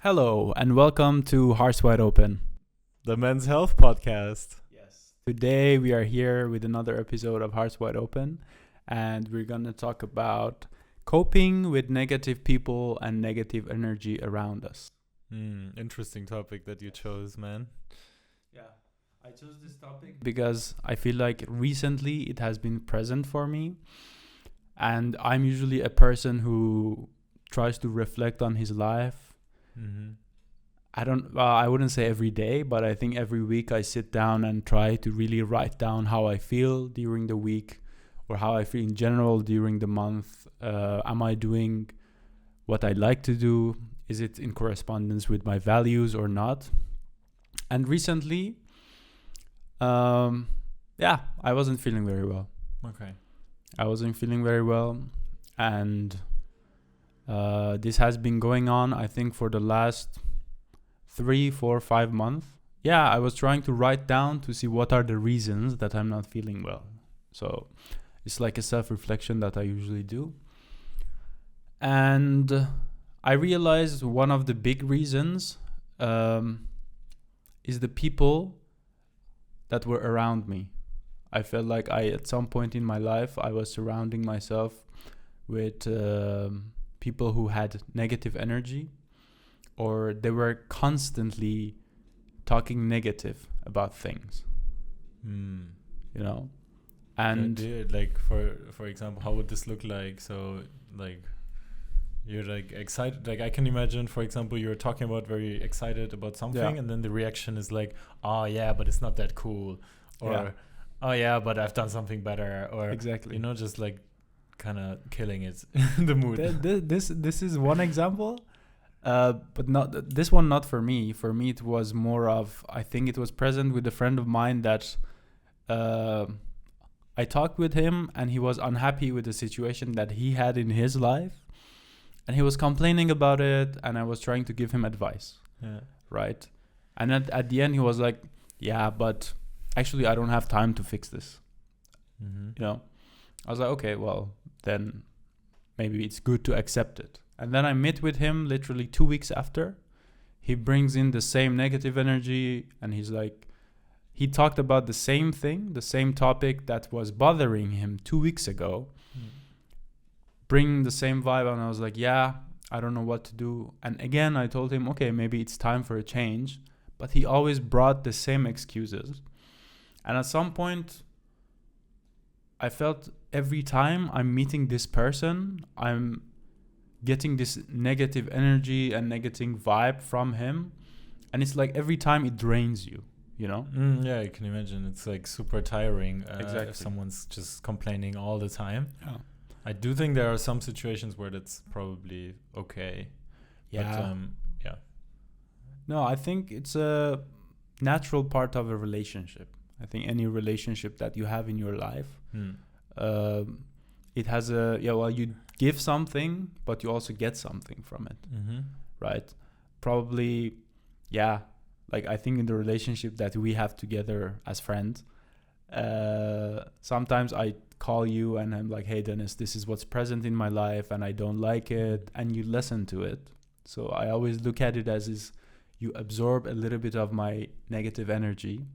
Hello and welcome to Hearts Wide Open. The Men's Health Podcast. Yes. Today we are here with another episode of Hearts Wide Open, and we're going to talk about coping with negative people and negative energy around us. Interesting topic that you chose, man. Yeah, I chose this topic because I feel like recently it has been present for me, and I'm usually a person who tries to reflect on his life. I wouldn't say every day, but I think every week I sit down and try to really write down how I feel during the week or how I feel in general during the month. Am I doing what I like to do? Is it in correspondence with my values or not? And recently, I wasn't feeling very well. Okay. I wasn't feeling very well, and this has been going on, I think, for the last 3, 4, 5 months. Yeah, I was trying to write down to see what are the reasons that I'm not feeling well. So it's like a self-reflection that I usually do. And I realized one of the big reasons is the people that were around me. I felt like at some point in my life, I was surrounding myself with people who had negative energy, or they were constantly talking negative about things. You know, and for example, how would this look like? So you're excited. I can imagine, for example, you're talking about very excited about something, and then the reaction is like, "Oh yeah, but it's not that cool," or "Oh yeah, but I've done something better," or exactly, just like kind of killing it, the mood. This is one example, but not this one. Not for me. For me, it was more of, I think it was present with a friend of mine that I talked with him, and he was unhappy with the situation that he had in his life, and he was complaining about it, and I was trying to give him advice. Yeah. Right. And at the end, he was like, "Yeah, but actually, I don't have time to fix this." I was like, okay, well, then maybe it's good to accept it. And then I met with him literally 2 weeks after. He brings in the same negative energy, and he's like, he talked about the same thing, the same topic that was bothering him 2 weeks ago, bringing the same vibe. And I was like, yeah, I don't know what to do. And again, I told him, okay, maybe it's time for a change. But he always brought the same excuses. And at some point, I felt every time I'm meeting this person, I'm getting this negative energy and negative vibe from him. And it's like every time it drains you, you know? Yeah, I can imagine. It's like super tiring exactly. If someone's just complaining all the time. Yeah. I do think there are some situations where that's probably okay. Yeah. But, No, I think it's a natural part of a relationship. I think any relationship that you have in your life, it has you give something, but you also get something from it, right? Probably, like I think in the relationship that we have together as friends, sometimes I call you and I'm like, hey Dennis, this is what's present in my life and I don't like it, and you listen to it. So I always look at it as you absorb a little bit of my negative energy,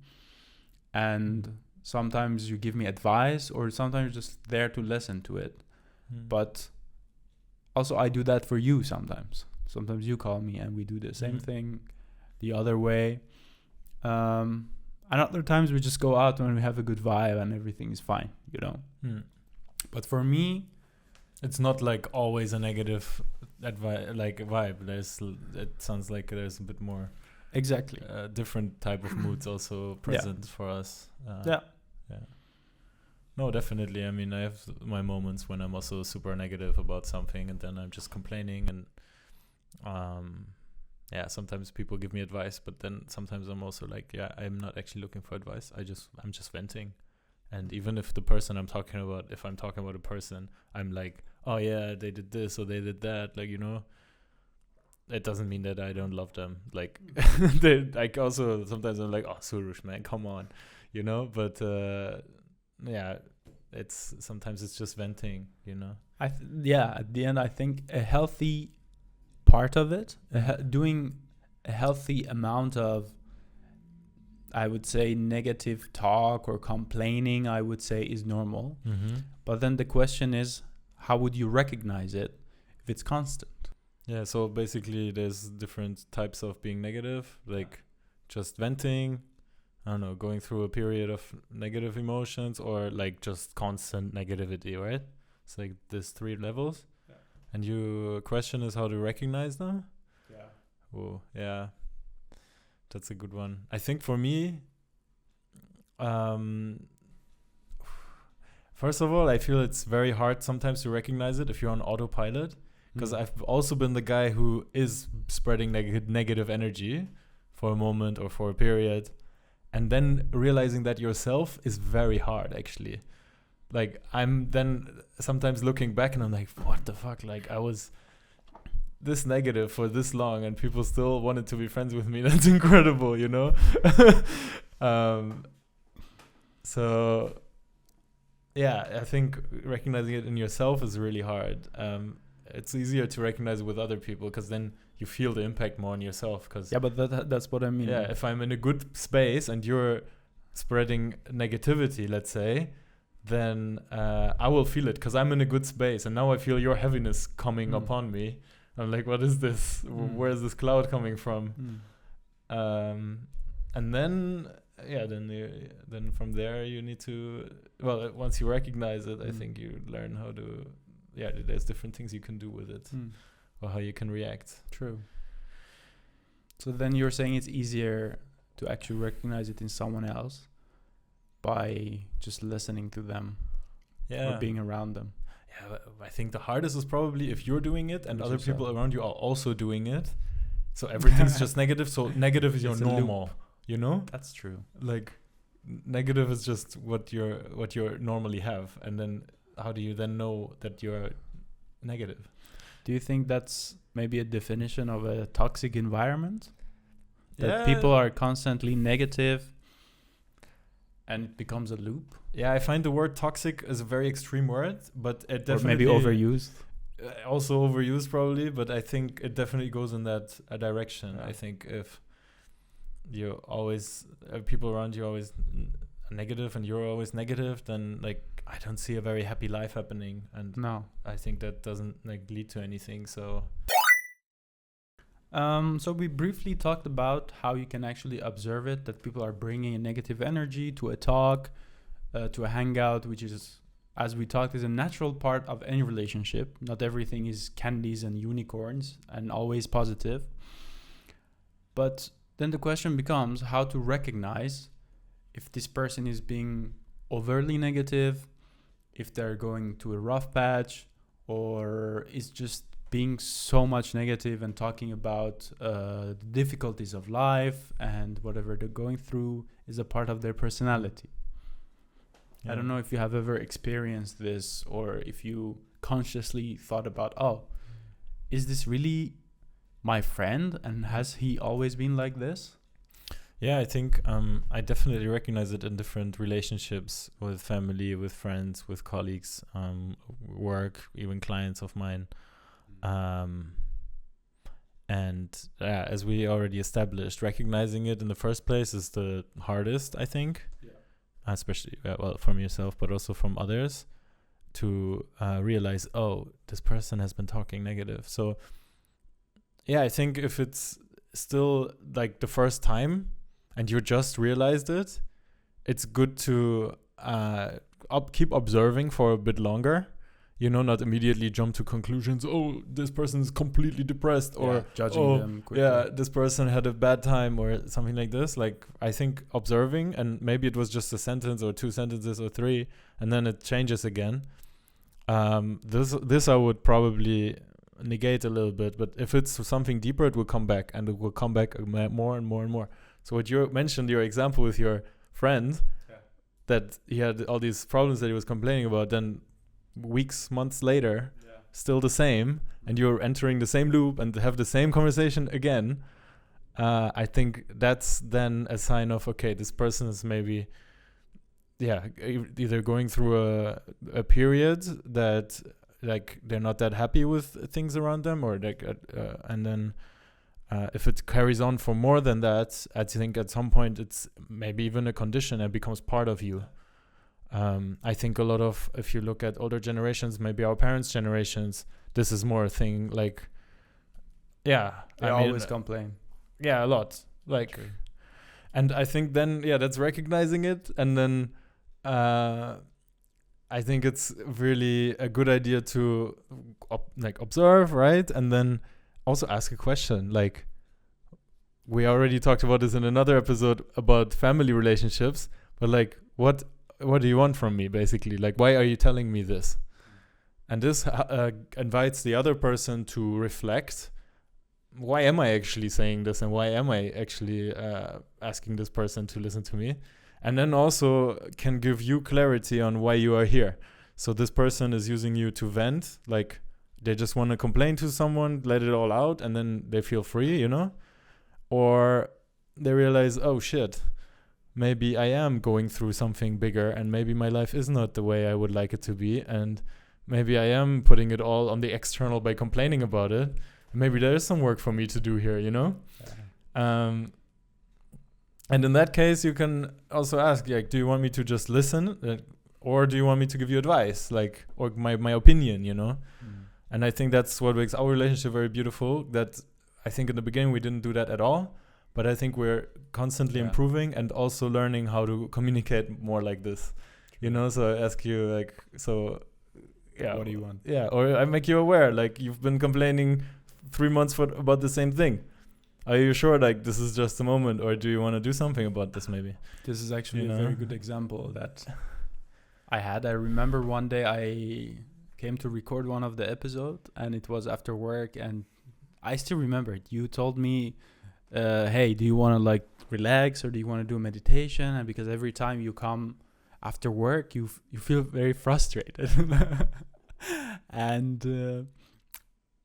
and sometimes you give me advice, or sometimes you're just there to listen to it. But also I do that for you sometimes. Sometimes you call me and we do the same thing the other way. And other times we just go out when we have a good vibe and everything is fine, you know. But for me, it's not like always a negative vibe. It sounds like there's a bit more exactly different type of moods also present for us. No, definitely. I mean, I have my moments when I'm also super negative about something, and then I'm just complaining, and sometimes people give me advice, but then sometimes I'm also like, I'm not actually looking for advice. I'm just venting. And even if the person I'm talking about, if I'm talking about a person, I'm like, oh yeah, they did this or they did that, like, you know, it doesn't mean that I don't love them. Like, like also sometimes I'm like, oh, Surush, man, come on, you know. But it's sometimes it's just venting, you know. At the end, I think a healthy part of it. Doing a healthy amount of, I would say, negative talk or complaining, I would say, is normal. But then the question is, how would you recognize it if it's constant? Yeah, so basically there's different types of being negative, like just venting, I don't know, going through a period of negative emotions, or like just constant negativity, right? It's like there's 3 levels. Yeah. And your question is how to recognize them? Yeah. Oh, yeah. That's a good one. I think for me, first of all, I feel it's very hard sometimes to recognize it if you're on autopilot, because I've also been the guy who is spreading negative energy for a moment or for a period, and then realizing that yourself is very hard, actually. Like, I'm then sometimes looking back and I'm like, what the fuck? Like, I was this negative for this long and people still wanted to be friends with me. That's incredible, you know? So, yeah, I think recognizing it in yourself is really hard. It's easier to recognize it with other people, because then you feel the impact more on yourself. Cause yeah, but that's what I mean. Yeah, if I'm in a good space and you're spreading negativity, let's say, then I will feel it because I'm in a good space. And now I feel your heaviness coming upon me. I'm like, what is this? Where is this cloud coming from? And then, yeah, then from there you need to, well, once you recognize it, I think you learn how to, yeah, there's different things you can do with it, or how you can react. True. So then you're saying it's easier to actually recognize it in someone else by just listening to them, or being around them. Yeah, I think the hardest is probably if you're doing it and other people around you are also doing it. So everything's just negative. So negative is your normal, you know? That's true. Like, negative is just what you normally have. And then how do you then know that you're negative? Do you think that's maybe a definition of a toxic environment? That people are constantly negative and it becomes a loop? Yeah, I find the word toxic is a very extreme word, but it definitely... Or maybe overused? Also overused probably, but I think it definitely goes in that direction. Yeah. I think if you always... people around you are always negative and you're always negative, then like I don't see a very happy life happening. And no, I think that doesn't like lead to anything, so... So we briefly talked about how you can actually observe it, that people are bringing a negative energy to a talk, to a hangout, which is, as we talked, is a natural part of any relationship. Not everything is candies and unicorns and always positive. But then the question becomes how to recognize if this person is being overly negative, if they're going to a rough patch, or is just being so much negative and talking about the difficulties of life and whatever they're going through is a part of their personality. Yeah. I don't know if you have ever experienced this, or if you consciously thought about, oh, is this really my friend? And has he always been like this? Yeah, I think I definitely recognize it in different relationships with family, with friends, with colleagues, work, even clients of mine. And as we already established, recognizing it in the first place is the hardest, I think, especially well from yourself, but also from others, to realize, oh, this person has been talking negative. So yeah, I think if it's still like the first time and you just realized it, it's good to keep observing for a bit longer. You know, not immediately jump to conclusions. Oh, this person is completely depressed, or judging them quickly. Yeah, this person had a bad time, or something like this. Like, I think observing, and maybe it was just a sentence or 2 sentences or 3, and then it changes again. This I would probably negate a little bit, but if it's something deeper, it will come back, and it will come back more and more and more. So what you mentioned, your example with your friend, that he had all these problems that he was complaining about, then weeks, months later, still the same, and you're entering the same loop and have the same conversation again, I think that's then a sign of, okay, this person is maybe either going through a period that like they're not that happy with things around them, or like and then if it carries on for more than that, I think at some point it's maybe even a condition and becomes part of you. I think a lot of, if you look at older generations, maybe our parents' generations, this is more a thing, like, yeah. They always complain. Yeah, a lot. Like, True. and I think then, that's recognizing it. And then I think it's really a good idea to observe, right? And then also ask a question. Like, we already talked about this in another episode about family relationships, but like, what do you want from me, basically? Like, why are you telling me this? And this invites the other person to reflect, why am I actually saying this, and why am I actually asking this person to listen to me? And then also can give you clarity on why you are here. So this person is using you to vent, like they just want to complain to someone, let it all out, and then they feel free, Or they realize, oh shit, maybe I am going through something bigger, and maybe my life is not the way I would like it to be, and maybe I am putting it all on the external by complaining about it. Maybe there is some work for me to do here, Yeah. And in that case, you can also ask, like, do you want me to just listen, or do you want me to give you advice, like, or my opinion, And I think that's what makes our relationship very beautiful. That I think in the beginning we didn't do that at all, but I think we're constantly improving and also learning how to communicate more like this, So I ask you, like, so, yeah, what do you want? Yeah, or I make you aware, like, you've been complaining 3 months about the same thing. Are you sure, like, this is just a moment, or do you want to do something about this maybe? This is actually a very good example that I had. I remember one day I came to record one of the episode, and it was after work, and I still remember it. You told me, hey, do you want to, like, relax, or do you want to do meditation? And because every time you come after work, you feel very frustrated. And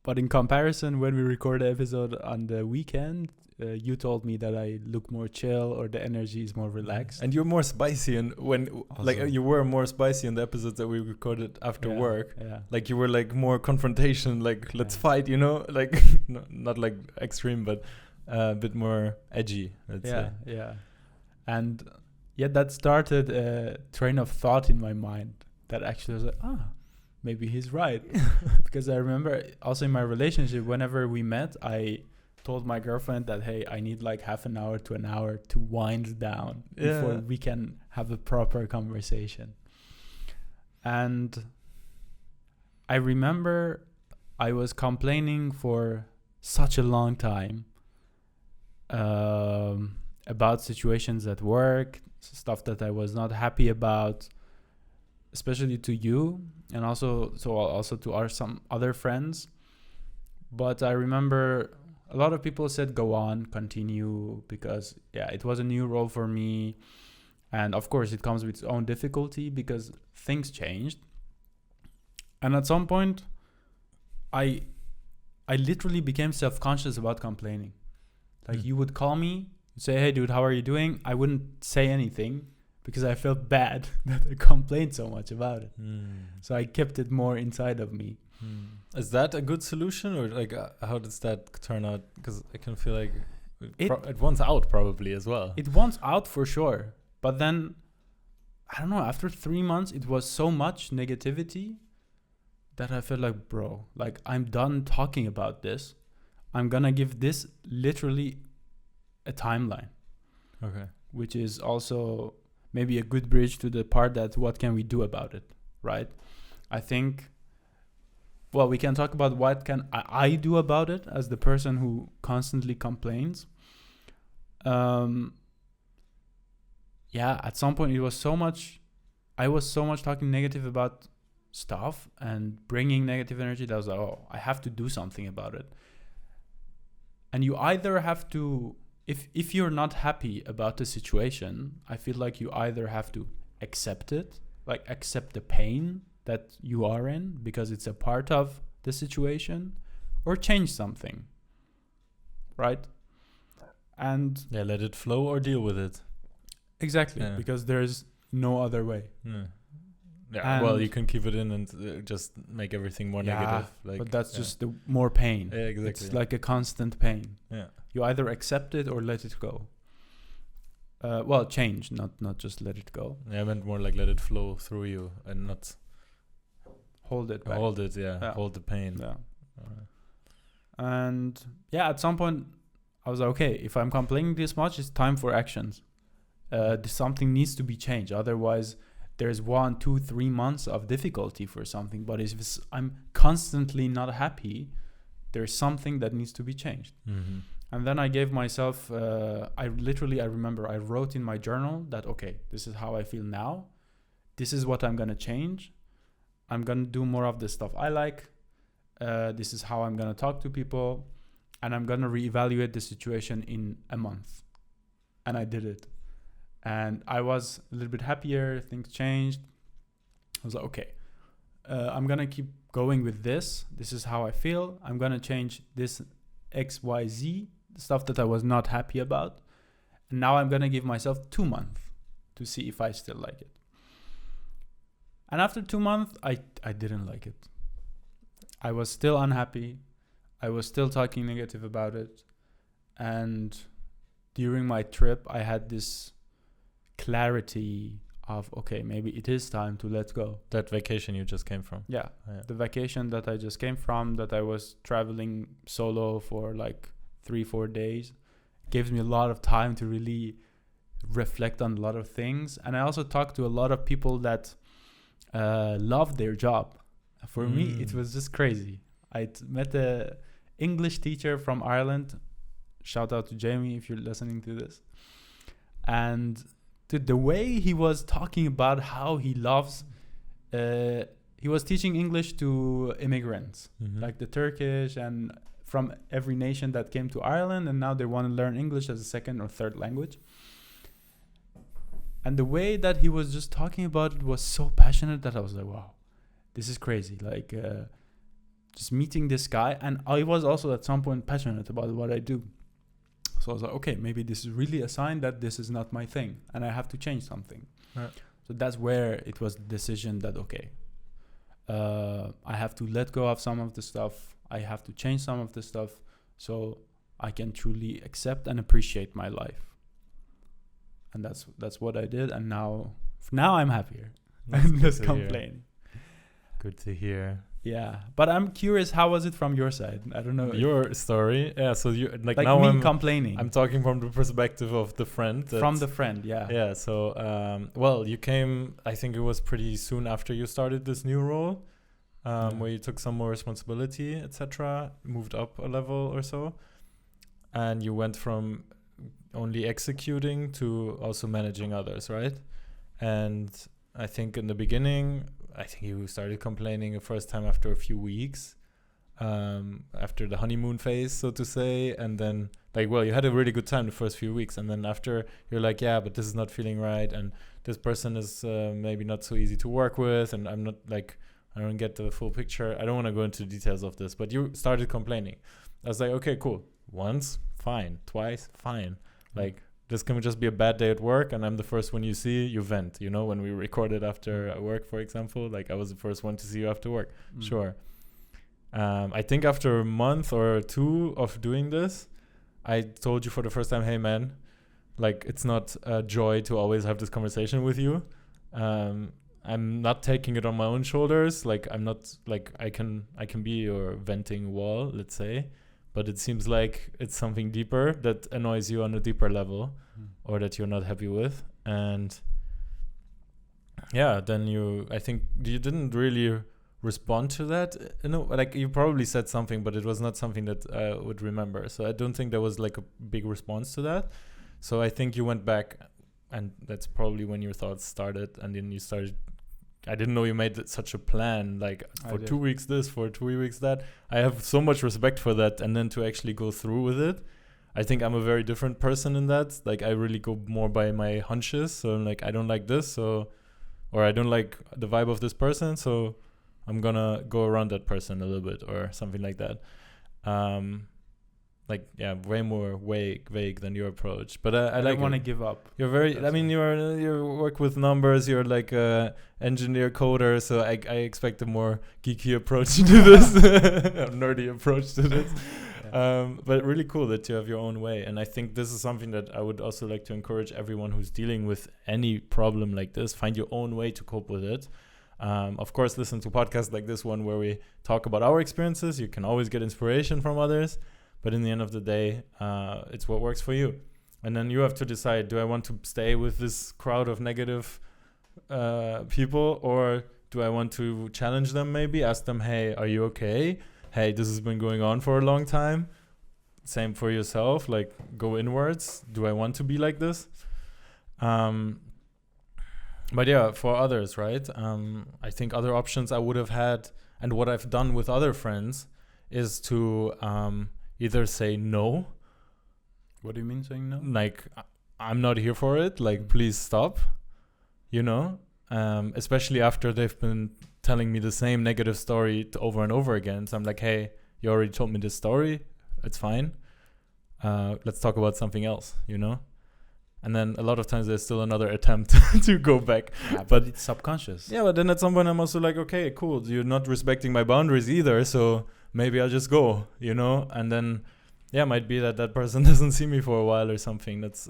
but in comparison, when we record the episode on the weekend, you told me that I look more chill, or the energy is more relaxed. And you're more spicy, and you were more spicy in the episodes that we recorded after work. Yeah. Like, you were like more confrontation, like, let's fight, like not like extreme, but a bit more edgy, let's say. Yeah. And that started a train of thought in my mind that actually was like, maybe he's right. Because I remember also in my relationship, whenever we met, I told my girlfriend that, hey, I need like half an hour to an hour to wind down before we can have a proper conversation. And I remember I was complaining for such a long time about situations at work, stuff that I was not happy about, especially to you, and also to some other friends. But I remember a lot of people said, go on, continue, because it was a new role for me. And of course it comes with its own difficulty because things changed. And at some point I literally became self-conscious about complaining. Like, you would call me, say, hey dude, how are you doing? I wouldn't say anything because I felt bad that I complained so much about it. So I kept it more inside of me. Is that a good solution, or like how does that turn out? Because I can feel like it wants out probably as well. It wants out for sure. But then, I don't know, after 3 months, it was so much negativity that I felt like, bro, like, I'm done talking about this. I'm going to give this literally a timeline. Okay. Which is also maybe a good bridge to the part that what can we do about it, right? I think, well, we can talk about what can I do about it as the person who constantly complains. At some point I was so much talking negative about stuff and bringing negative energy that I was like, I have to do something about it. And you either have to, if you're not happy about the situation, I feel like you either have to accept it, like accept the pain that you are in because it's a part of the situation, or change something, right? And let it flow or deal with it. Exactly, because there's no other way. Yeah, well, And- you can keep it in and just make everything more Yeah, negative. Like, but that's yeah. just the more pain. Yeah, exactly. It's like a constant pain. Yeah. You either accept it or let it go. Well, change, not just let it go. Yeah, I meant more like let it flow through you and not Hold it back. hold it. Yeah, Yeah. hold the pain. Yeah. Alright. And yeah, at some point, I was like, okay, if I'm complaining this much, it's time for actions. Something needs to be changed. Otherwise, there's 1, 2, 3 months of difficulty for something. But if I'm constantly not happy, there's something that needs to be changed. Mm-hmm. And then I gave myself, I remember I wrote in my journal that, okay, this is how I feel now. This is what I'm going to change. I'm going to do more of the stuff I like. This is how I'm going to talk to people. And I'm going to reevaluate the situation in a month. And I did it. And I was a little bit happier. Things changed. I was like, okay, I'm going to keep going with this. This is how I feel. I'm going to change this X, Y, Z, stuff that I was not happy about. And now I'm going to give myself 2 months to see if I still like it. And after 2 months, I didn't like it. I was still unhappy. I was still talking negative about it. And during my trip, I had this clarity of, okay, maybe it is time to let go. That vacation you just came from. Yeah. The vacation that I just came from, that I was traveling solo for like 3-4 days, gives me a lot of time to really reflect on a lot of things. And I also talked to a lot of people that love their job. For me, it was just crazy. I met a English teacher from Ireland. Shout out to Jamie if you're listening to this. And the way he was talking about how he loves, he was teaching English to immigrants, like the Turkish and from every nation that came to Ireland, and now they want to learn English as a second or third language. And the way that he was just talking about it was so passionate that I was like, wow, this is crazy. Like, just meeting this guy. And I was also at some point passionate about what I do. So I was like, okay, maybe this is really a sign that this is not my thing and I have to change something. Right. So that's where it was the decision that, okay, I have to let go of some of the stuff. I have to change some of the stuff so I can truly accept and appreciate my life. And that's what I did. And now I'm happier. I'm just complaining. Good to hear. Yeah, but I'm curious, how was it from your side? I don't know. Your story. Yeah, so you like now me I'm complaining. I'm talking from the perspective of the friend. From the friend, yeah. Yeah, so well, you came, I think it was pretty soon after you started this new role, where you took some more responsibility, etc., moved up a level or so. And you went from only executing to also managing others, right? And I think in the beginning, I think you started complaining the first time after a few weeks, after the honeymoon phase, so to say. And then, like, well, you had a really good time the first few weeks. And then after, you're like, yeah, but this is not feeling right. And this person is maybe not so easy to work with. And I'm not, like, I don't get the full picture. I don't want to go into details of this. But you started complaining. I was like, okay, cool. Once, fine. Twice, fine. Like, this can just be a bad day at work, and I'm the first one you see, you vent. You know, when we recorded after work, for example, like I was the first one to see you after work. Sure. I think after a month or two of doing this, I told you for the first time, hey man, like it's not a joy to always have this conversation with you. I'm not taking it on my own shoulders. Like I'm not like I can be your venting wall, let's say. But it seems like it's something deeper that annoys you on a deeper level or that you're not happy with. And yeah, then I think you didn't really respond to that. You know, like you probably said something, but it was not something that I would remember. So I don't think there was like a big response to that. So I think you went back, and that's probably when your thoughts started. And then you started, I didn't know you made such a plan, like for 2 weeks this, for 2 weeks that. I have so much respect for that. And then to actually go through with it, I think I'm a very different person in that. Like I really go more by my hunches. So I'm like, I don't like this, or I don't like the vibe of this person, so I'm gonna go around that person a little bit or something like that. way more vague than your approach. But I I like don't want to it. give up. You're very. That's I mean, why. you work with numbers. You're like a engineer coder. So I expect a more geeky approach to this, a nerdy approach to this. But really cool that you have your own way. And I think this is something that I would also like to encourage everyone who's dealing with any problem like this. Find your own way to cope with it. Of course, listen to podcasts like this one where we talk about our experiences. You can always get inspiration from others. But in the end of the day, it's what works for you. And then you have to decide, do I want to stay with this crowd of negative people, or do I want to challenge them maybe? Ask them, hey, are you okay? Hey, this has been going on for a long time. Same for yourself, like go inwards. Do I want to be like this? But yeah, for others, right? I think other options I would have had, and what I've done with other friends is to either say no. What do you mean saying no? Like, I'm not here for it. Like, please stop. You know? Especially after they've been telling me the same negative story over and over again. So I'm like, hey, you already told me this story. It's fine. Let's talk about something else, you know? And then a lot of times there's still another attempt to go back. Yeah, but it's subconscious. Yeah, but then at some point I'm also like, okay, cool. You're not respecting my boundaries either. So maybe I'll just go, you know? And then, yeah, might be that person doesn't see me for a while or something. That's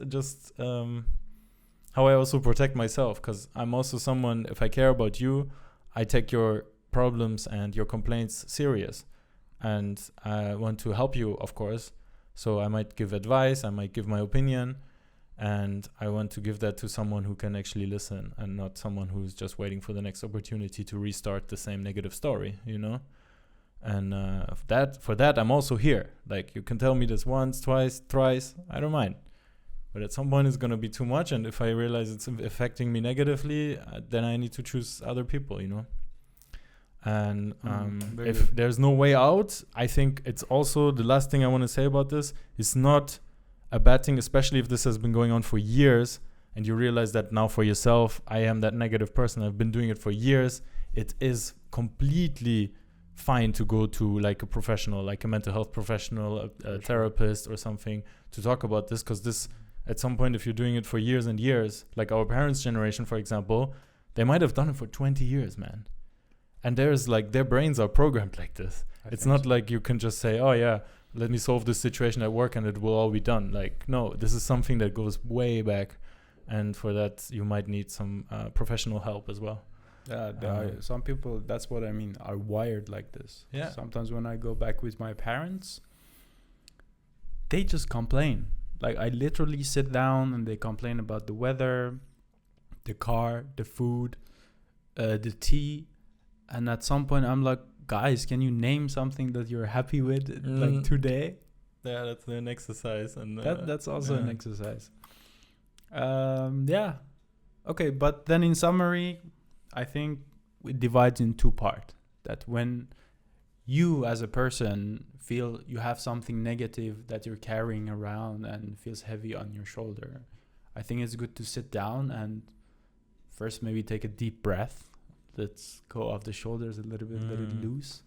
just how I also protect myself. Because I'm also someone, if I care about you, I take your problems and your complaints serious. And I want to help you, of course. So I might give advice, I might give my opinion, and I want to give that to someone who can actually listen and not someone who's just waiting for the next opportunity to restart the same negative story, you know? And for that, I'm also here. Like, you can tell me this once, twice, thrice, I don't mind. But at some point it's going to be too much, and if I realize it's affecting me negatively, then I need to choose other people, you know? And if there's no way out, I think it's also the last thing I want to say about this. It's not a bad thing, especially if this has been going on for years and you realize that now for yourself, I am that negative person. I've been doing it for years. It is completely fine to go to like a professional, like a mental health professional, a therapist or something to talk about this. Because this, at some point, if you're doing it for years and years, like our parents' generation, for example, they might have done it for 20 years, man. And there's like, their brains are programmed like this. It's not like you can just say, oh yeah, let me solve this situation at work and it will all be done. Like, no, this is something that goes way back. And for that, you might need some professional help as well. Some people, that's what I mean, are wired like this. Yeah. Sometimes when I go back with my parents, they just complain. Like, I literally sit down and they complain about the weather, the car, the food, the tea. And at some point, I'm like, guys, can you name something that you're happy with, like today? Yeah, that's an exercise, and that's also an exercise. Yeah, okay. But then, in summary, I think it divides in two parts. That when you, as a person, feel you have something negative that you're carrying around and feels heavy on your shoulder, I think it's good to sit down and first maybe take a deep breath. Let's go off the shoulders a little bit, let it loose.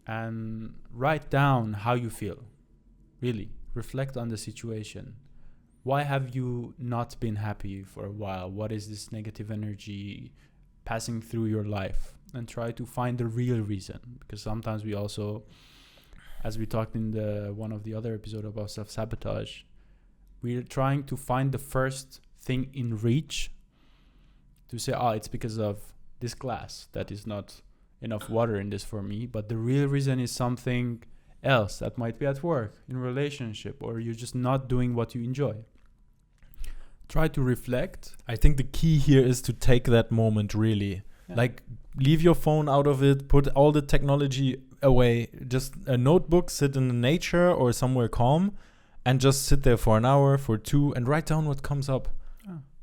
And write down how you feel. Really, reflect on the situation. Why have you not been happy for a while? What is this negative energy passing through your life? And try to find the real reason. Because sometimes we also, as we talked in one of the other episodes about self-sabotage, we're trying to find the first thing in reach to say, it's because of this glass that is not enough water in this for me, but the real reason is something else that might be at work, in relationship, or you're just not doing what you enjoy. Try to reflect. I think the key here is to take that moment really. Yeah. Like, leave your phone out of it, put all the technology away, just a notebook, sit in the nature or somewhere calm, and just sit there for an hour, for 2, and write down what comes up.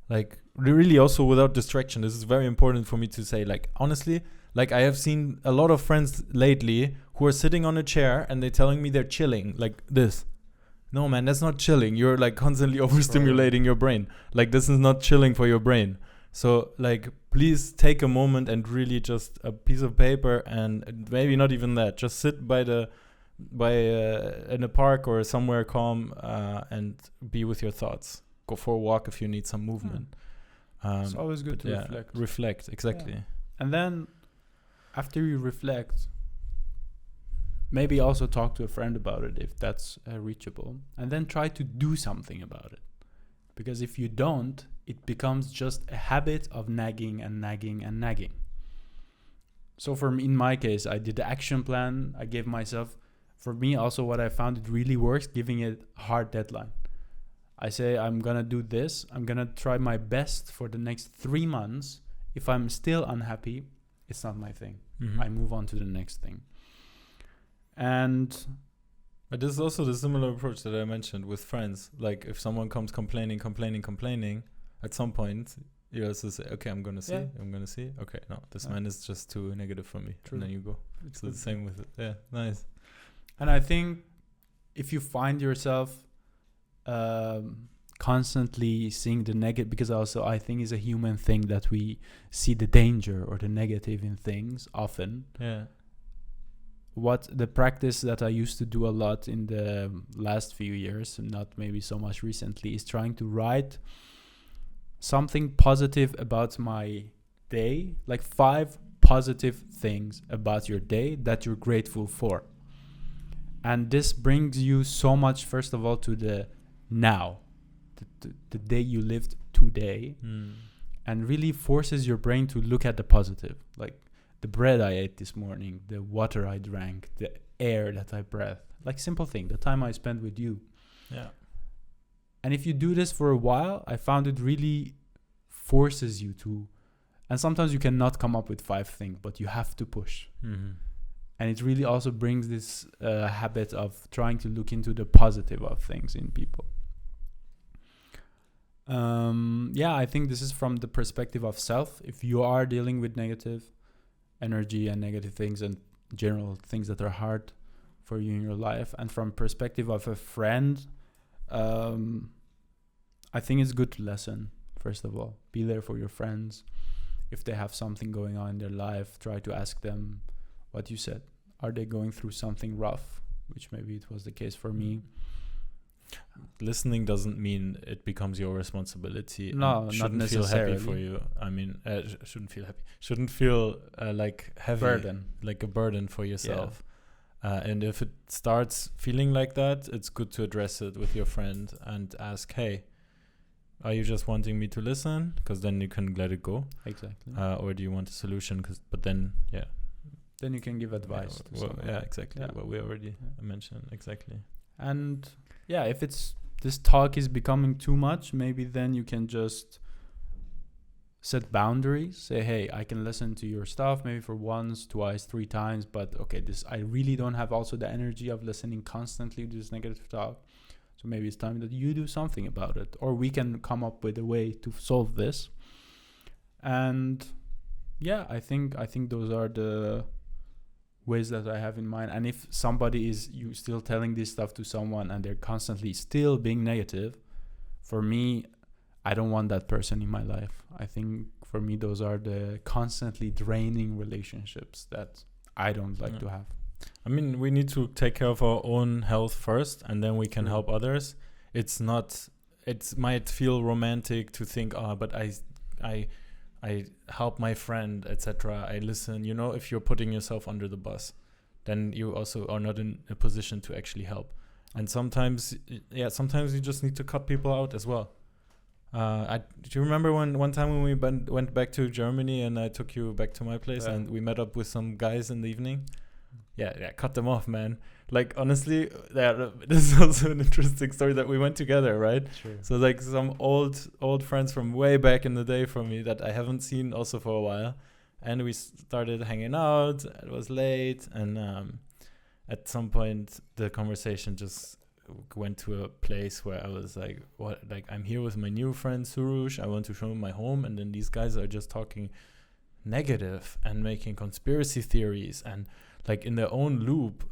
Like, really also without distraction. This is very important for me to say. Like, honestly, like, I have seen a lot of friends lately who are sitting on a chair and they're telling me they're chilling like this. No, man, that's not chilling. You're like constantly overstimulating your brain. Like, this is not chilling for your brain. So, like, please take a moment and really just a piece of paper, and maybe not even that. Just sit by the in a park or somewhere calm and be with your thoughts. Go for a walk if you need some movement. It's always good to reflect. Reflect, exactly. Yeah. And then after you reflect, maybe also talk to a friend about it if that's reachable. And then try to do something about it. Because if you don't, it becomes just a habit of nagging and nagging and nagging. So for me, in my case, I did the action plan. I gave myself, for me also what I found it really works, giving it a hard deadline. I say I'm going to do this. I'm going to try my best for the next 3 months. If I'm still unhappy, it's not my thing. Mm-hmm. I move on to the next thing. But this is also the similar approach that I mentioned with friends. Like if someone comes complaining, at some point you also say, okay, I'm going to see. Okay, no, this man is just too negative for me. True. And then you go. It's the same with it. Yeah, nice. And I think if you find yourself constantly seeing the negative, because also I think it's a human thing that we see the danger or the negative in things often. Yeah. What the practice that I used to do a lot in the last few years, not maybe so much recently, is trying to write something positive about my day, like 5 positive things about your day that you're grateful for. And this brings you so much, first of all, to the now, the day you lived today, and really forces your brain to look at the positive, like the bread I ate this morning, the water I drank, the air that I breathed, like simple thing, the time I spent with you. Yeah. And if you do this for a while, I found it really forces you to, and sometimes you cannot come up with 5 things, but you have to push. Mm-hmm. And it really also brings this habit of trying to look into the positive of things in people. I think this is from the perspective of self. If you are dealing with negative energy and negative things and general things that are hard for you in your life, and from perspective of a friend, I think it's good to listen. First of all, be there for your friends. If they have something going on in their life, try to ask them what you said. Are they going through something rough? Which maybe it was the case for me. Listening doesn't mean it becomes your responsibility. No, not necessarily. Feel happy for you. I mean, shouldn't feel happy. Shouldn't feel like heavy, like a burden for yourself. Yeah. And if it starts feeling like that, it's good to address it with your friend and ask, hey, are you just wanting me to listen? Because then you can let it go. Exactly. Or do you want a solution? But then, yeah. Then you can give advice. Exactly. Yeah. What we already mentioned. Exactly. And if this talk is becoming too much, maybe then you can just set boundaries. Say, hey, I can listen to your stuff maybe for once, twice, 3 times, but okay, I really don't have also the energy of listening constantly to this negative talk. So maybe it's time that you do something about it, or we can come up with a way to solve this. And I think those are the ways that I have in mind. And if somebody is you still telling this stuff to someone and they're constantly still being negative, for me, I don't want that person in my life. I think for me, those are the constantly draining relationships that I don't like to have. I mean, we need to take care of our own health first, and then we can help others. It might feel romantic to think, but I help my friend, etc. I listen. If you're putting yourself under the bus, then you also are not in a position to actually help. And sometimes you just need to cut people out as well. Do you remember one time when we went back to Germany and I took you back to my place and we met up with some guys in the evening? Yeah, cut them off, man. Like, honestly, this is also an interesting story that we went together, right? Sure. So, like, some old friends from way back in the day from me that I haven't seen also for a while. And we started hanging out. It was late. And at some point, the conversation just went to a place where I was like, what? Like, I'm here with my new friend, Surush. I want to show him my home. And then these guys are just talking negative and making conspiracy theories and like in their own loop.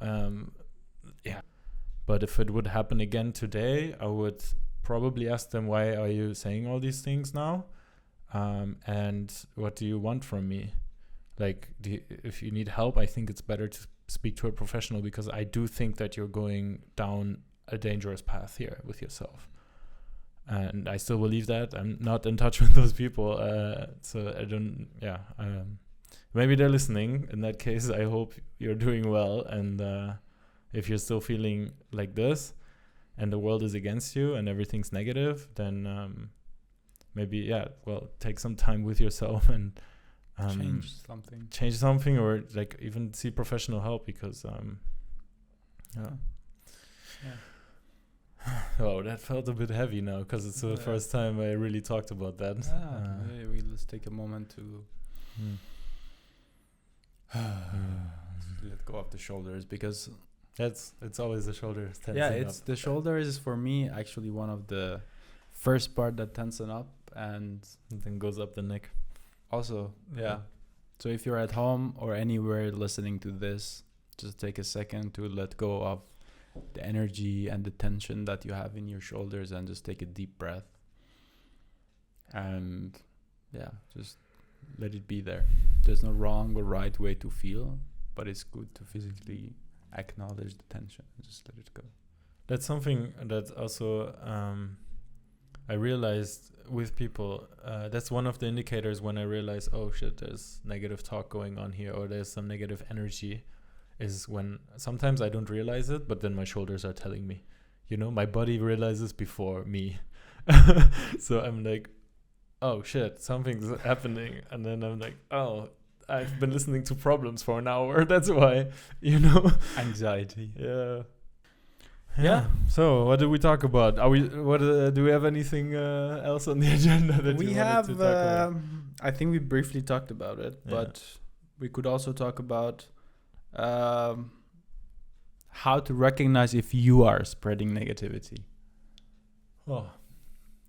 But if it would happen again today, I would probably ask them, why are you saying all these things now? And what do you want from me? Like, if you need help, I think it's better to speak to a professional, because I do think that you're going down a dangerous path here with yourself. And I still believe that. I'm not in touch with those people. So I don't, maybe they're listening. In that case, I hope you're doing well. And if you're still feeling like this and the world is against you and everything's negative, then maybe, take some time with yourself and change something, or like even see professional help, because oh, that felt a bit heavy now, because it's the first time I really talked about that. Let's take a moment to let go of the shoulders, because it's always the shoulders tensing up. The shoulders is for me actually one of the first part that tension up, and then goes up the neck. Also, so if you're at home or anywhere listening to this, just take a second to let go of the energy and the tension that you have in your shoulders, and just take a deep breath, and just let it be there. There's no wrong or right way to feel, but it's good to physically acknowledge the tension and just let it go. That's something that also I realized with people. That's one of the indicators when I realize, oh shit, there's negative talk going on here, or there's some negative energy, is when sometimes I don't realize it, but then my shoulders are telling me, my body realizes before me. So I'm like, oh shit, something's happening. And then I'm like, oh, I've been listening to Problems for an hour. That's why, Anxiety. Yeah. So what did we talk about? Do we have anything else on the agenda that we you have? wanted to talk about? I think we briefly talked about it, but we could also talk about how to recognize if you are spreading negativity. Oh.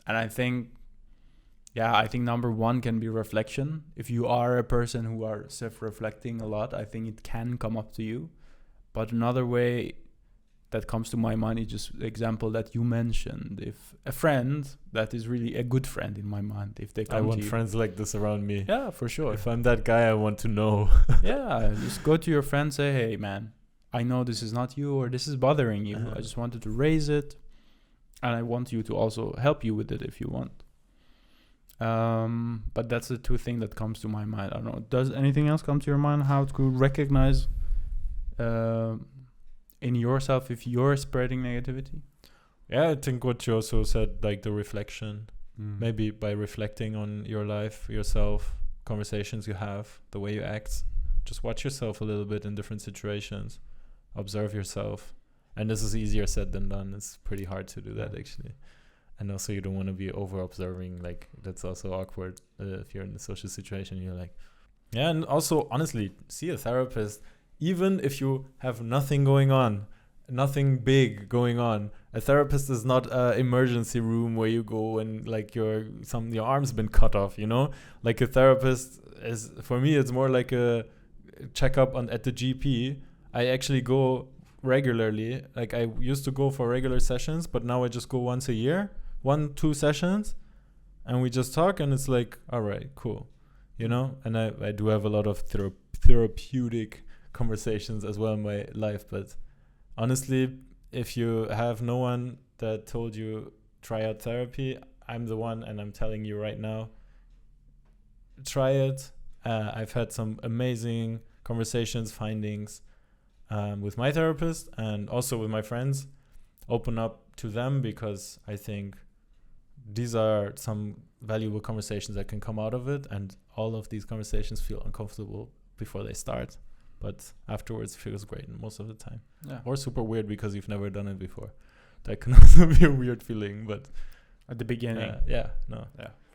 And I think number one can be reflection. If you are a person who are self-reflecting a lot, I think it can come up to you. But another way that comes to my mind is just the example that you mentioned. If a friend that is really a good friend in my mind, if they come I want to you, friends like this around me. Yeah, for sure. If I'm that guy, I want to know. Just go to your friend, say, hey man, I know this is not you, or this is bothering you. I just wanted to raise it, and I want you to also help you with it if you want. But that's the two things that comes to my mind. I don't know. Does anything else come to your mind? How to recognize in yourself if you're spreading negativity? Yeah, I think what you also said, like the reflection. Maybe by reflecting on your life, yourself, conversations you have, the way you act. Just watch yourself a little bit in different situations. Observe yourself. And this is easier said than done. It's pretty hard to do that, actually. And also you don't want to be over observing. Like, that's also awkward if you're in a social situation. You're like, and also, honestly, see a therapist. Even if you have nothing going on, nothing big going on, a therapist is not an emergency room where you go and like your arm's been cut off, Like a therapist is, for me, it's more like a checkup at the GP. I actually go regularly. Like I used to go for regular sessions, but now I just go once a year, 1-2 sessions, and we just talk, and it's like, all right, cool, And I do have a lot of therapeutic conversations as well in my life, but honestly, if you have no one that told you try out therapy, I'm the one, and I'm telling you right now, try it. I've had some amazing conversations, findings with my therapist, and also with my friends. Open up to them, because I think these are some valuable conversations that can come out of it, and all of these conversations feel uncomfortable before they start, but afterwards it feels great most of the time. Or super weird because you've never done it before. That can also be a weird feeling, but at the beginning,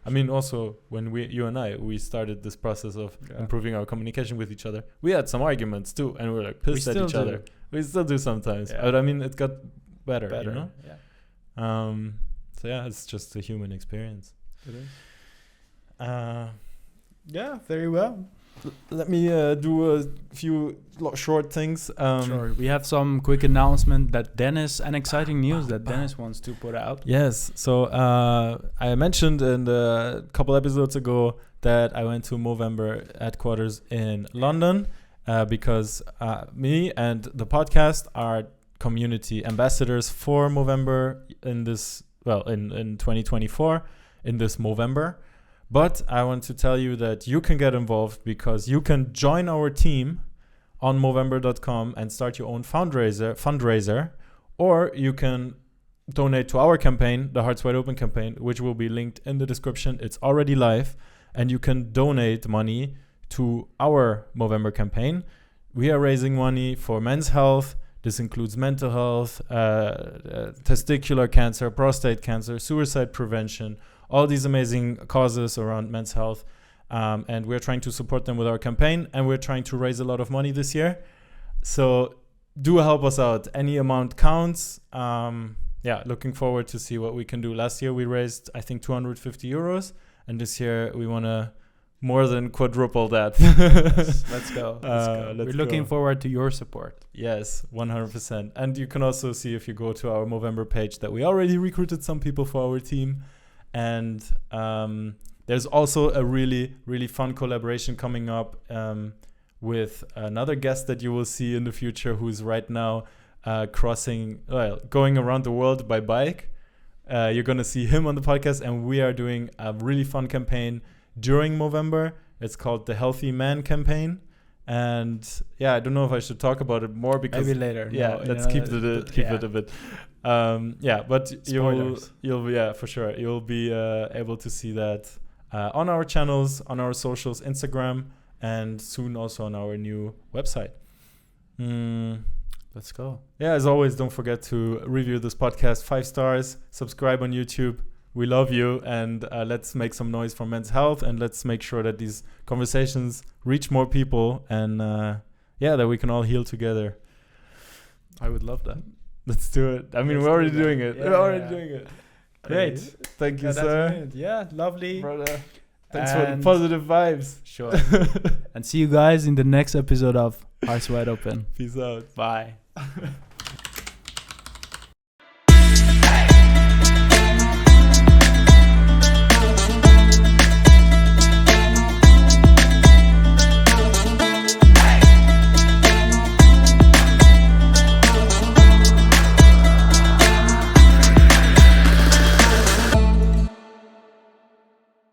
I mean, also when you and I started this process of improving our communication with each other, we had some arguments too, and we were like pissed at each other. We still do sometimes, but I mean, it got better. So it's just a human experience. It is. Very well. Let me do a few short things. Sure. We have some quick announcement and exciting news that Dennis wants to put out. Yes. So I mentioned in a couple episodes ago that I went to Movember headquarters in London, because me and the podcast are community ambassadors for Movember in 2024, in this Movember. But I want to tell you that you can get involved because you can join our team on Movember.com and start your own fundraiser, or you can donate to our campaign, the Hearts Wide Open campaign, which will be linked in the description. It's already live, and you can donate money to our Movember campaign. We are raising money for men's health. This includes mental health, testicular cancer, prostate cancer, suicide prevention, all these amazing causes around men's health. And we're trying to support them with our campaign, and we're trying to raise a lot of money this year. So do help us out. Any amount counts. Looking forward to see what we can do. Last year we raised, I think, 250 euros. And this year we want to more than quadruple that. Let's go. We're looking forward to your support. Yes, 100%. And you can also see, if you go to our Movember page, that we already recruited some people for our team. And there's also a really, really fun collaboration coming up with another guest that you will see in the future, who's right now going around the world by bike. You're going to see him on the podcast, and we are doing a really fun campaign during Movember. It's called the Healthy Man campaign. And I don't know if I should talk about it more because maybe later. Let's keep it a bit. But spoilers. you'll for sure. You'll be able to see that on our channels, on our socials, Instagram, and soon also on our new website. Let's go. As always, don't forget to review this podcast 5 stars, subscribe on YouTube. We love you, and let's make some noise for men's health, and let's make sure that these conversations reach more people, and that we can all heal together. I would love that. Let's do it. I mean, we're already doing it. Doing it. Great. Thank you, sir. Yeah, lovely. Brother. Thanks for the positive vibes. Sure. And see you guys in the next episode of Hearts Wide Open. Peace out. Bye.